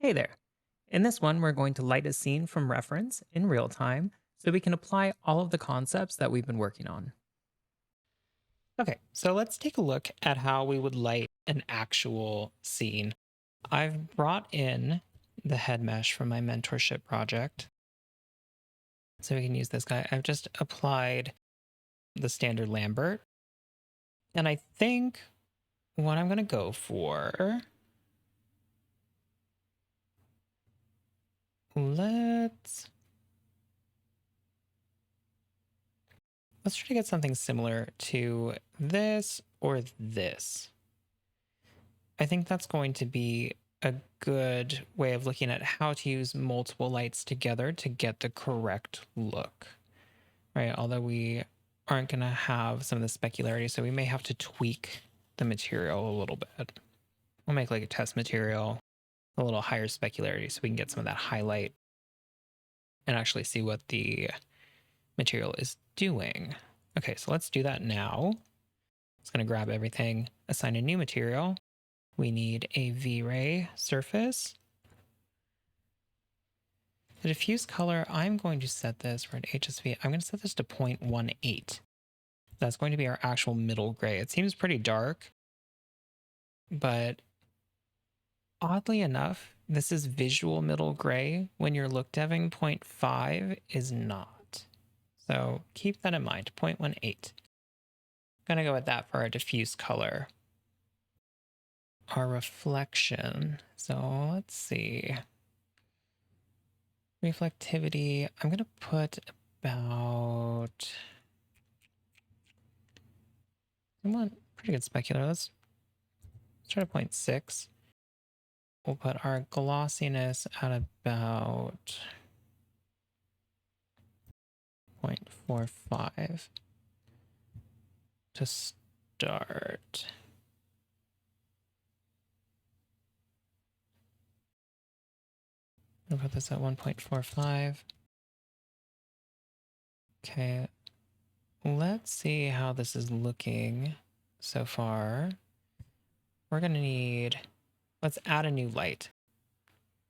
Hey there. In this one, we're going to light a scene from reference in real time so we can apply all of the concepts that we've been working on. Okay, so let's take a look at how we would light an actual scene. I've brought in the head mesh from my mentorship project, so we can use this guy. I've just applied the standard Lambert, and I think what I'm going to go for, let's try to get something similar to this or this. I think that's going to be a good way of looking at how to use multiple lights together to get the correct look, right? Although we aren't going to have some of the specularity, so we may have to tweak the material a little bit. We'll make like a test material a little higher specularity so we can get some of that highlight and actually see what the material is doing. Okay, so let's do that now. It's going to grab everything, assign a new material. We need a V-Ray surface. The diffuse color, I'm going to set this for an HSV. I'm going to set this to 0.18. That's going to be our actual middle gray. It seems pretty dark, but oddly enough, this is visual middle gray. When you're look deving, 0.5 is not. So keep that in mind, 0.18. Gonna go with that for our diffuse color. Our reflection. So let's see. Reflectivity, I'm gonna put about, I want pretty good specular. Let's try to 0.6. We'll put our glossiness at about 0.45 to start. I'll put this at 1.45. Okay, let's see how this is looking so far. We're gonna need, let's add a new light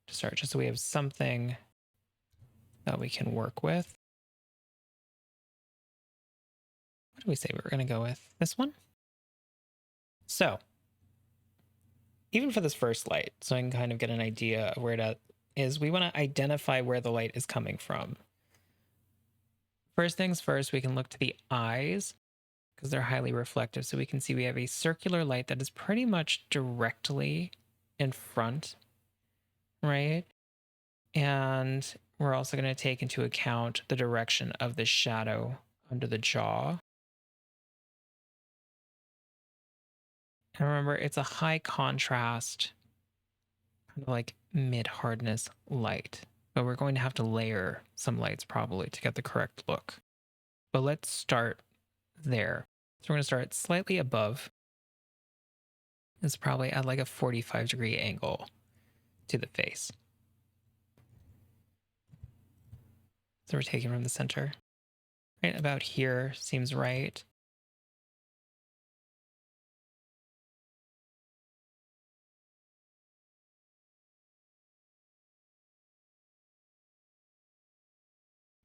to start, just so we have something that we can work with. What do we say we were gonna go with? This one? So, even for this first light, so I can kind of get an idea of where it is, we want to identify where the light is coming from. First things first, we can look to the eyes because they're highly reflective. So we can see we have a circular light that is pretty much directly in front, right? And we're also going to take into account the direction of the shadow under the jaw. And remember, it's a high contrast, kind of like mid hardness light. But we're going to have to layer some lights probably to get the correct look. But let's start there. So we're going to start slightly above. It's probably at like a 45-degree angle to the face. So we're taking from the center. Right about here seems right.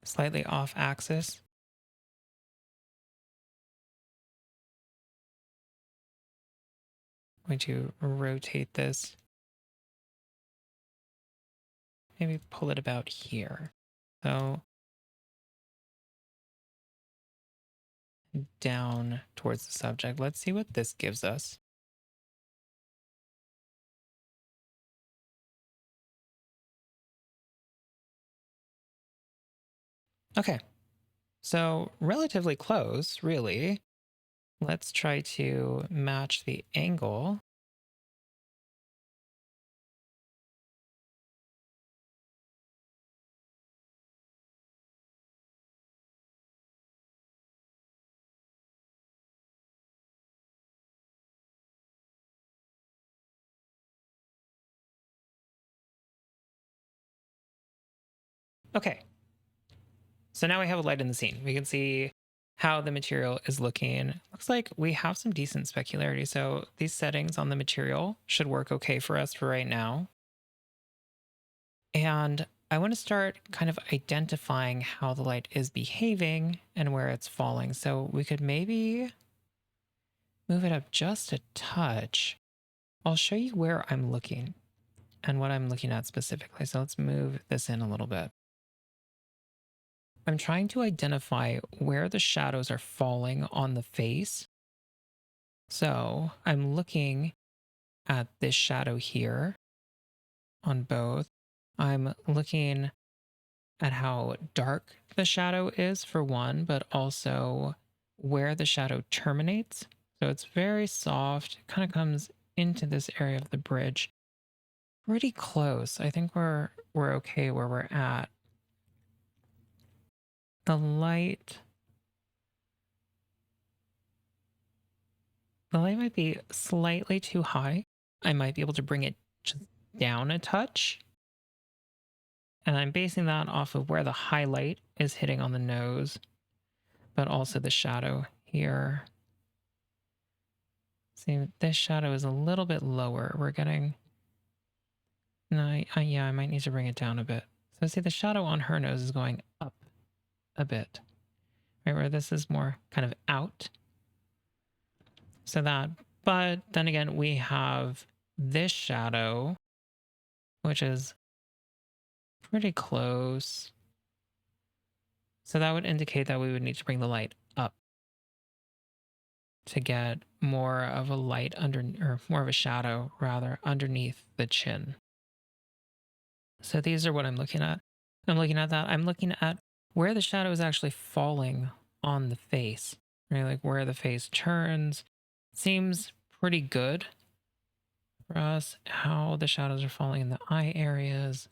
Slightly off axis. I'm going to rotate this. Maybe pull it about here. So down towards the subject. Let's see what this gives us. Okay, so relatively close, really. Let's try to match the angle. Okay, so now we have a light in the scene. We can see how the material is looking. Looks like we have some decent specularity. So these settings on the material should work okay for us for right now. And I want to start kind of identifying how the light is behaving and where it's falling. So we could maybe move it up just a touch. I'll show you where I'm looking and what I'm looking at specifically. So let's move this in a little bit. I'm trying to identify where the shadows are falling on the face. So I'm looking at this shadow here on both. I'm looking at how dark the shadow is for one, but also where the shadow terminates. So it's very soft, it kind of comes into this area of the bridge. Pretty close. I think we're okay where we're at. The light might be slightly too high. I might be able to bring it just down a touch. And I'm basing that off of where the highlight is hitting on the nose, but also the shadow here. See, this shadow is a little bit lower. We're getting, no, yeah, I might need to bring it down a bit. So see, the shadow on her nose is going up a bit, right? Where this is more kind of out. So that, but then again, we have this shadow, which is pretty close. So that would indicate that we would need to bring the light up to get more of a light or more of a shadow rather underneath the chin. So these are what I'm looking at. I'm looking at that. I'm looking at where the shadow is actually falling on the face, right? Like where the face turns. Seems pretty good for us, how the shadows are falling in the eye areas.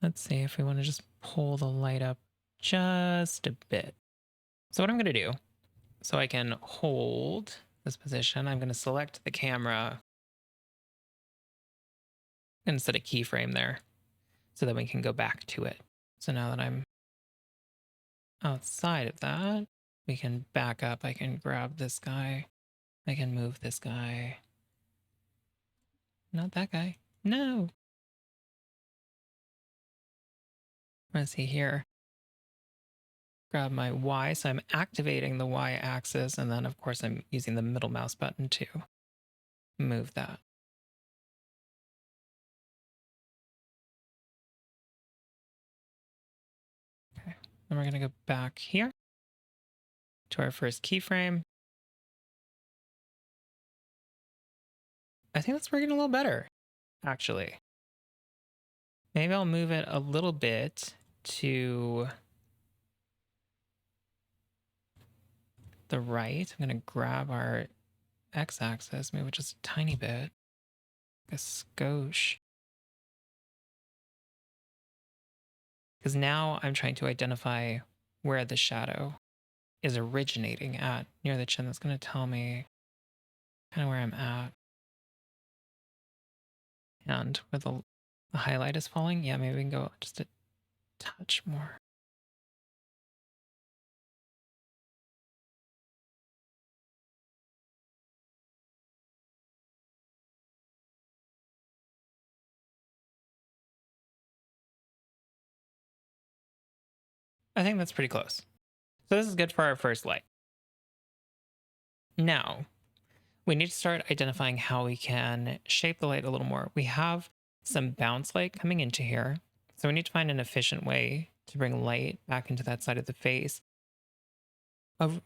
Let's see if we want to just pull the light up just a bit. So what I'm going to do, so I can hold this position, I'm going to select the camera and set a keyframe there so that we can go back to it. So now that I'm outside of that, we can back up. I can grab this guy. I can move this guy. Not that guy. No. Let's see here. Grab my Y. So I'm activating the Y axis. And then, of course, I'm using the middle mouse button to move that. Okay. Then we're going to go back here to our first keyframe. I think that's working a little better, actually. Maybe I'll move it a little bit to the right. I'm going to grab our x-axis, move it just a tiny bit, a skosh. Because now I'm trying to identify where the shadow is originating at near the chin. That's going to tell me kind of where I'm at. And where the highlight is falling, yeah, maybe we can go just a touch more. I think that's pretty close. So this is good for our first light. Now, we need to start identifying how we can shape the light a little more. We have some bounce light coming into here. So we need to find an efficient way to bring light back into that side of the face. An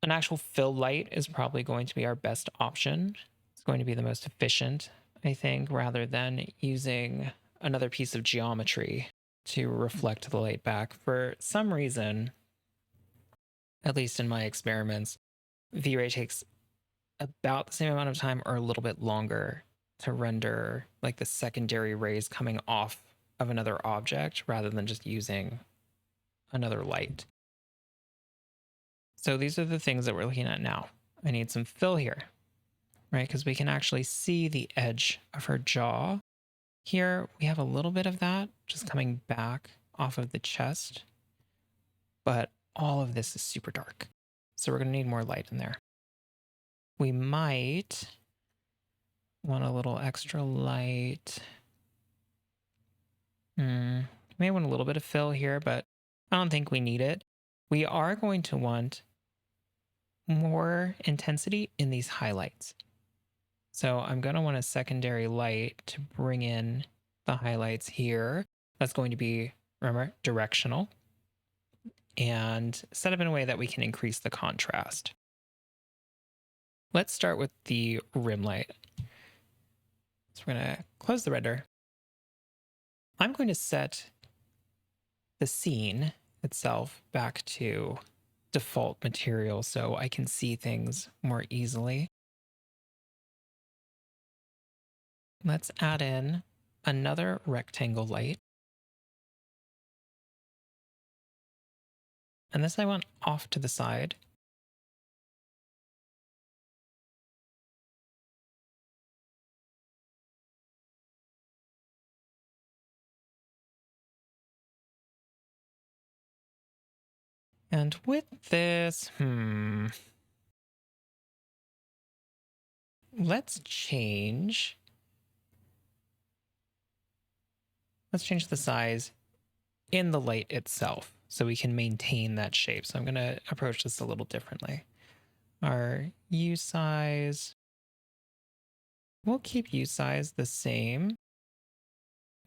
actual fill light is probably going to be our best option. It's going to be the most efficient, I think, rather than using another piece of geometry to reflect the light back. For some reason, at least in my experiments, V-Ray takes about the same amount of time or a little bit longer to render like the secondary rays coming off of another object rather than just using another light. So these are the things that we're looking at now. I need some fill here, right? Because we can actually see the edge of her jaw. Here we have a little bit of that just coming back off of the chest, but all of this is super dark. So we're going to need more light in there. We might want a little extra light. May want a little bit of fill here, but I don't think we need it. We are going to want more intensity in these highlights. So I'm going to want a secondary light to bring in the highlights here. That's going to be, remember, directional and set up in a way that we can increase the contrast. Let's start with the rim light. So we're going to close the render. I'm going to set the scene itself back to default material so I can see things more easily. Let's add in another rectangle light. And this I want off to the side. And with this, let's change the size in the light itself so we can maintain that shape. So I'm going to approach this a little differently. Our U size, we'll keep U size the same.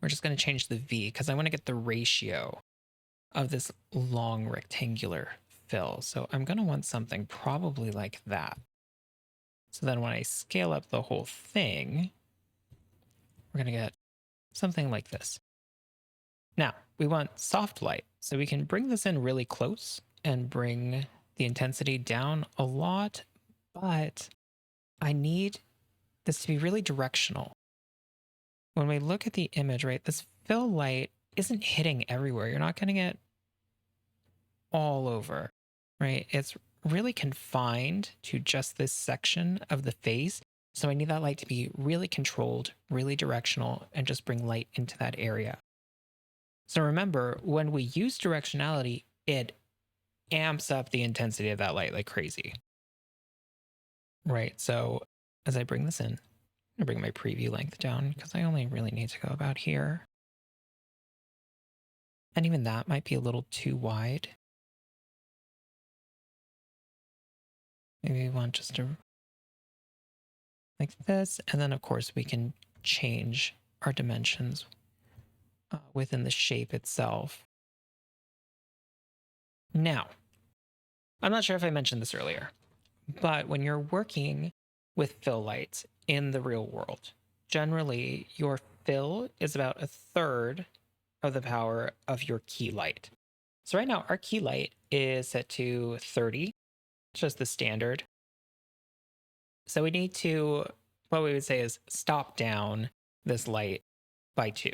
We're just going to change the V because I want to get the ratio of this long rectangular fill. So I'm going to want something probably like that. So then when I scale up the whole thing, we're going to get something like this. Now, we want soft light, so we can bring this in really close and bring the intensity down a lot, but I need this to be really directional. When we look at the image, right, this fill light isn't hitting everywhere. You're not getting it all over, right? It's really confined to just this section of the face. So I need that light to be really controlled, really directional, and just bring light into that area. So remember, when we use directionality, it amps up the intensity of that light like crazy. Right, so as I bring this in, I'm gonna bring my preview length down because I only really need to go about here. And even that might be a little too wide. Maybe we want just to like this. And then of course we can change our dimensions within the shape itself. Now, I'm not sure if I mentioned this earlier, but when you're working with fill lights in the real world, generally your fill is about a third of the power of your key light. So right now our key light is set to 30, just the standard. So we need to, what we would say is stop down this light by 2,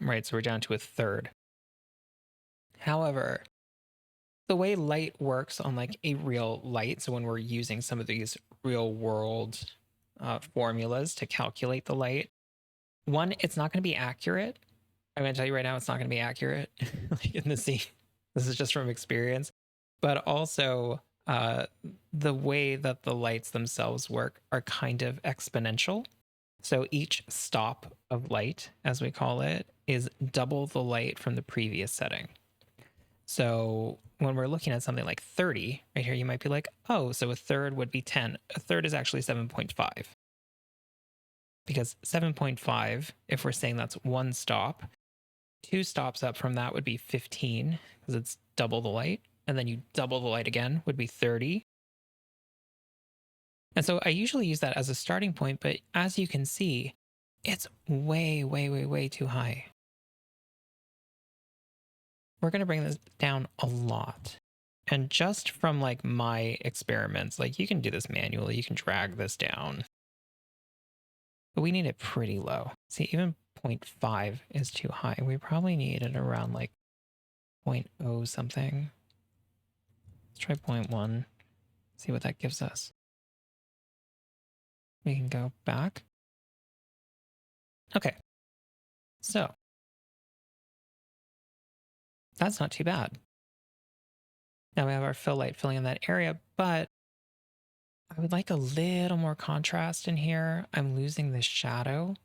right? So we're down to a third. However, the way light works on like a real light, so when we're using some of these real world formulas to calculate the light, one, it's not going to be accurate. I'm going to tell you right now, it's not going to be accurate like in the scene. This is just from experience. But also, the way that the lights themselves work are kind of exponential. So each stop of light, as we call it, is double the light from the previous setting. So when we're looking at something like 30, right here, you might be like, oh, so a third would be 10. A third is actually 7.5. Because 7.5, if we're saying that's one stop, 2 stops up from that would be 15, because it's double the light. And then you double the light again would be 30. And so I usually use that as a starting point, but as you can see, it's way, way, way, way too high. We're going to bring this down a lot. And just from like my experiments, like you can do this manually, you can drag this down. But we need it pretty low. See, even 0.5 is too high. We probably need it around like 0.0 something. Let's try 0.1, see what that gives us. We can go back. Okay, so that's not too bad. Now we have our fill light filling in that area, but I would like a little more contrast in here. I'm losing this shadow.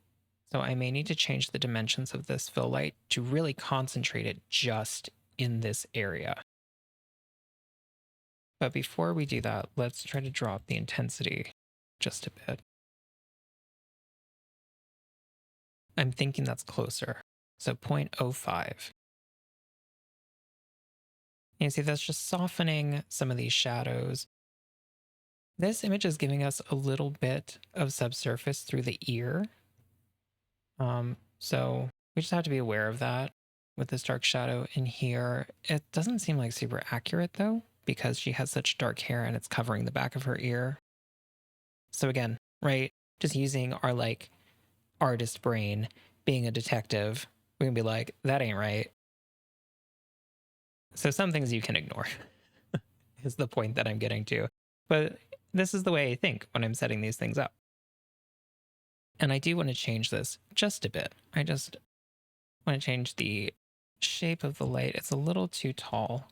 So I may need to change the dimensions of this fill light to really concentrate it just in this area. But before we do that, let's try to drop the intensity just a bit. I'm thinking that's closer. So 0.05. You see, that's just softening some of these shadows. This image is giving us a little bit of subsurface through the ear. So we just have to be aware of that with this dark shadow in here. It doesn't seem like super accurate though, because she has such dark hair and it's covering the back of her ear. So again, right, just using our like artist brain, being a detective, we can be like, that ain't right. So some things you can ignore is the point that I'm getting to. But this is the way I think when I'm setting these things up. And I do want to change this just a bit. I just want to change the shape of the light. It's a little too tall,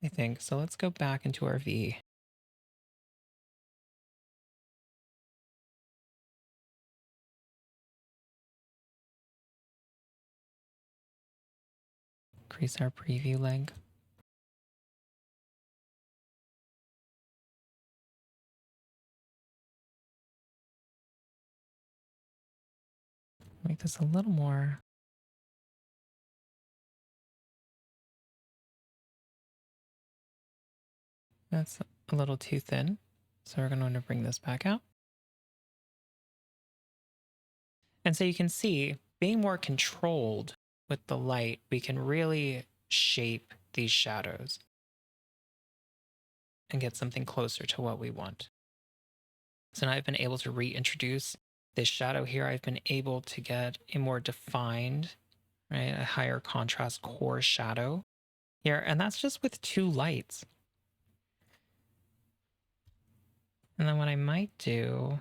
I think. So let's go back into our V. Increase our preview length. Make this a little more. That's a little too thin. So we're going to bring this back out. And so you can see, being more controlled with the light, we can really shape these shadows and get something closer to what we want. So now I've been able to reintroduce this shadow here. I've been able to get a more defined, right, a higher contrast core shadow here. And that's just with 2 lights. And then what I might do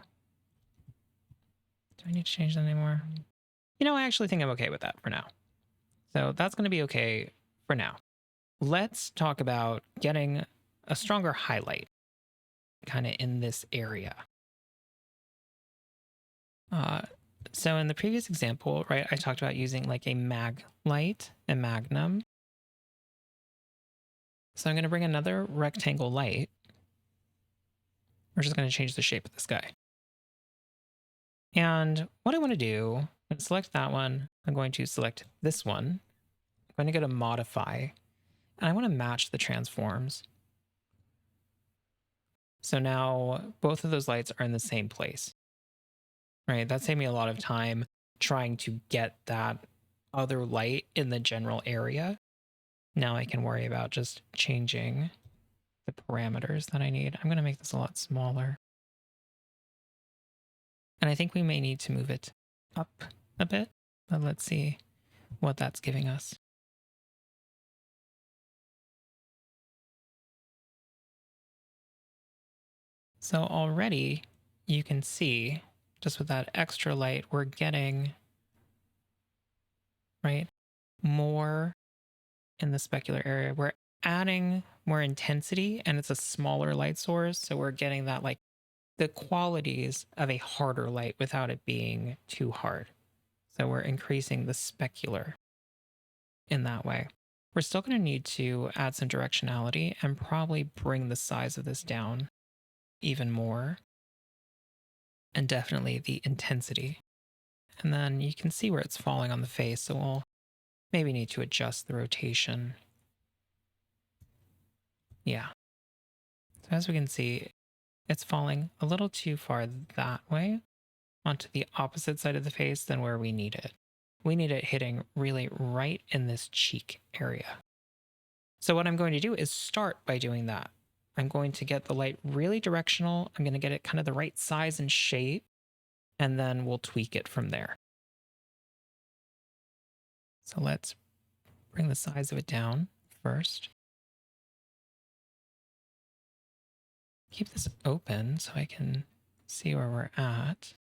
I need to change that anymore? You know, I actually think I'm okay with that for now. So that's going to be okay for now. Let's talk about getting a stronger highlight kind of in this area. So in the previous example, right, I talked about using like a mag light, a magnum. So I'm going to bring another rectangle light. We're just going to change the shape of this guy. And what I want to do, I'm going to select that one. I'm going to select this one. I'm going to go to modify, and I want to match the transforms. So now both of those lights are in the same place, right? That saved me a lot of time trying to get that other light in the general area. Now I can worry about just changing the parameters that I need. I'm going to make this a lot smaller. And I think we may need to move it up a bit, but let's see what that's giving us. So already you can see just with that extra light, we're getting, right, more in the specular area. We're adding more intensity and it's a smaller light source. So we're getting that like the qualities of a harder light without it being too hard. So we're increasing the specular in that way. We're still going to need to add some directionality and probably bring the size of this down even more. And definitely the intensity. And then you can see where it's falling on the face. So we'll maybe need to adjust the rotation. Yeah. So as we can see, it's falling a little too far that way onto the opposite side of the face than where we need it. We need it hitting really right in this cheek area. So what I'm going to do is start by doing that. I'm going to get the light really directional. I'm going to get it kind of the right size and shape, and then we'll tweak it from there. So let's bring the size of it down first. Keep this open so I can see where we're at.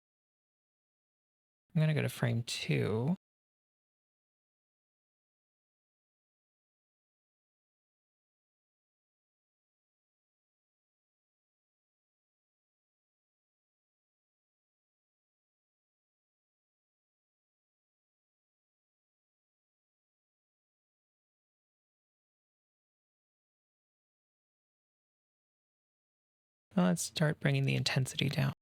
I'm going to go to frame 2. Now let's start bringing the intensity down.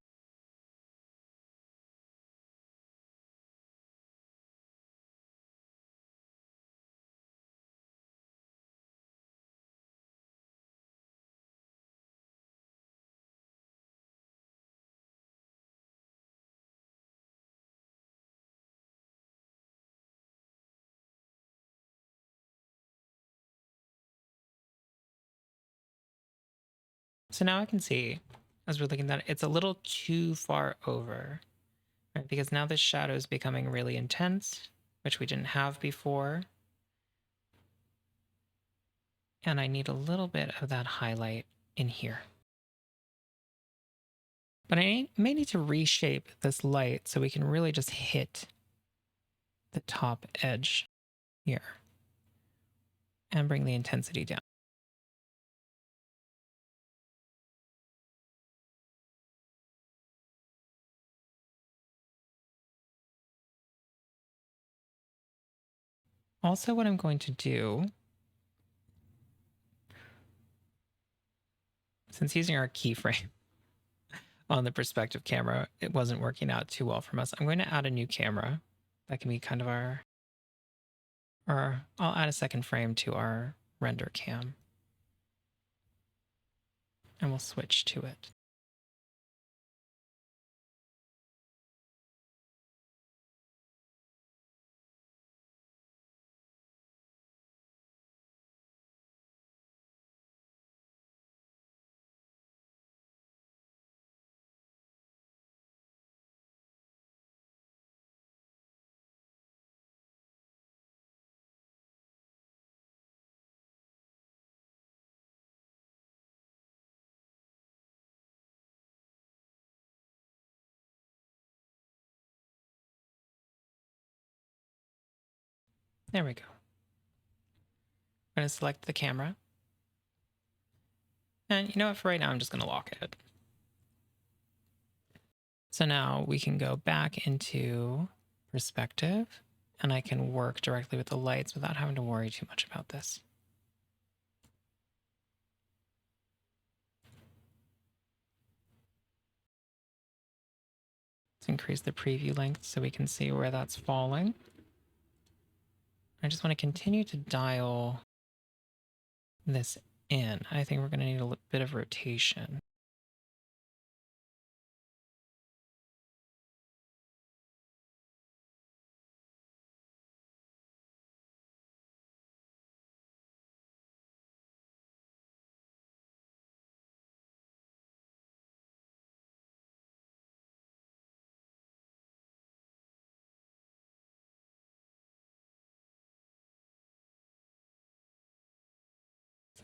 So now I can see, as we're looking at it, it's a little too far over, right? Because now this shadow is becoming really intense, which we didn't have before. And I need a little bit of that highlight in here. But I may need to reshape this light so we can really just hit the top edge here and bring the intensity down. Also, what I'm going to do, since using our keyframe on the perspective camera, it wasn't working out too well from us, I'm going to add a new camera. That can be kind of our I'll add a second frame to our render cam. And we'll switch to it. There we go. I'm going to select the camera. And you know what, for right now, I'm just going to lock it. So now we can go back into perspective and I can work directly with the lights without having to worry too much about this. Let's increase the preview length so we can see where that's falling. I just want to continue to dial this in. I think we're going to need a bit of rotation.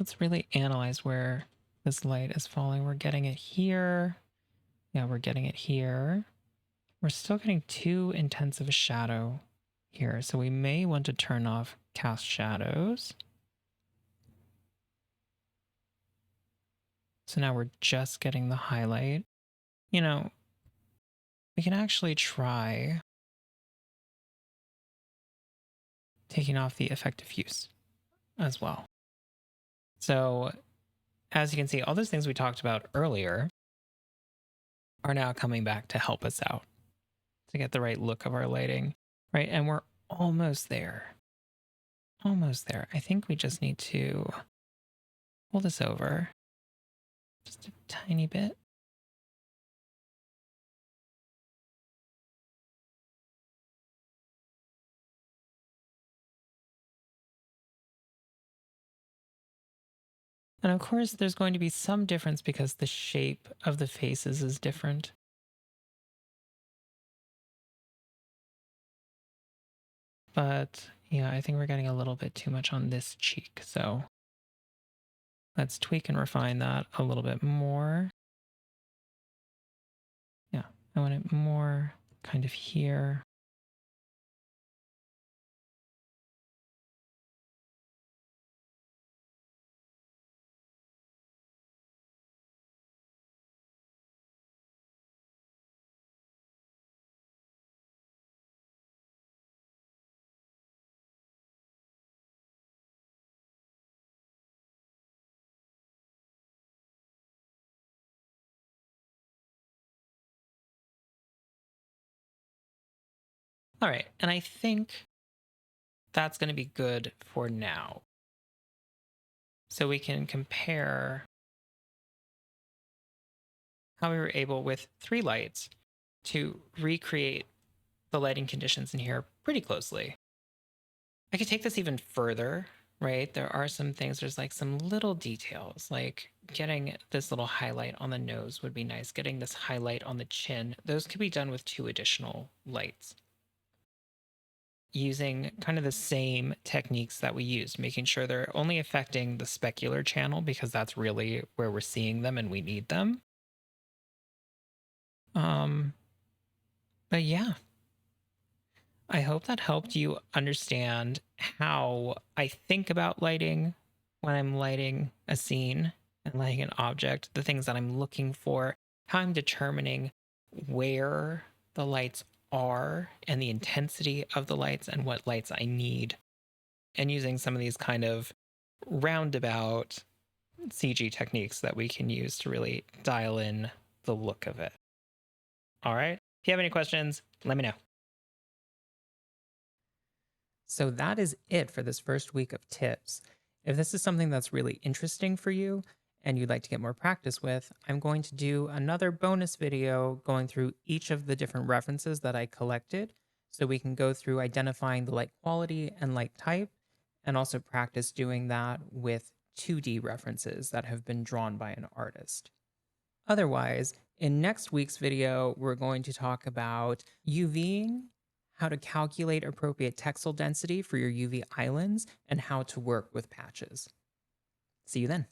Let's really analyze where this light is falling. We're getting it here. Yeah, we're getting it here. We're still getting too intense of a shadow here. So we may want to turn off cast shadows. So now we're just getting the highlight. You know, we can actually try taking off the effect diffuse as well. So as you can see, all those things we talked about earlier are now coming back to help us out to get the right look of our lighting, right? And we're almost there. Almost there. I think we just need to pull this over just a tiny bit. And of course, there's going to be some difference because the shape of the faces is different. But yeah, I think we're getting a little bit too much on this cheek. So let's tweak and refine that a little bit more. Yeah, I want it more kind of here. All right. And I think that's going to be good for now. So we can compare how we were able with 3 lights to recreate the lighting conditions in here pretty closely. I could take this even further, right? There are some things, there's like some little details, like getting this little highlight on the nose would be nice. Getting this highlight on the chin, those could be done with 2 additional lights. Using kind of the same techniques that we used, making sure they're only affecting the specular channel because that's really where we're seeing them and we need them. Um, but yeah, I hope that helped you understand how I think about lighting when I'm lighting a scene and lighting an object, the things that I'm looking for, how I'm determining where the lights are and the intensity of the lights and what lights I need, and using some of these kind of roundabout CG techniques that we can use to really dial in the look of it. All right. If you have any questions, let me know. So that is it for this first week of tips. If this is something that's really interesting for you and you'd like to get more practice with, I'm going to do another bonus video going through each of the different references that I collected so we can go through identifying the light quality and light type and also practice doing that with 2D references that have been drawn by an artist. Otherwise, in next week's video, we're going to talk about UVing, how to calculate appropriate texel density for your UV islands, and how to work with patches. See you then.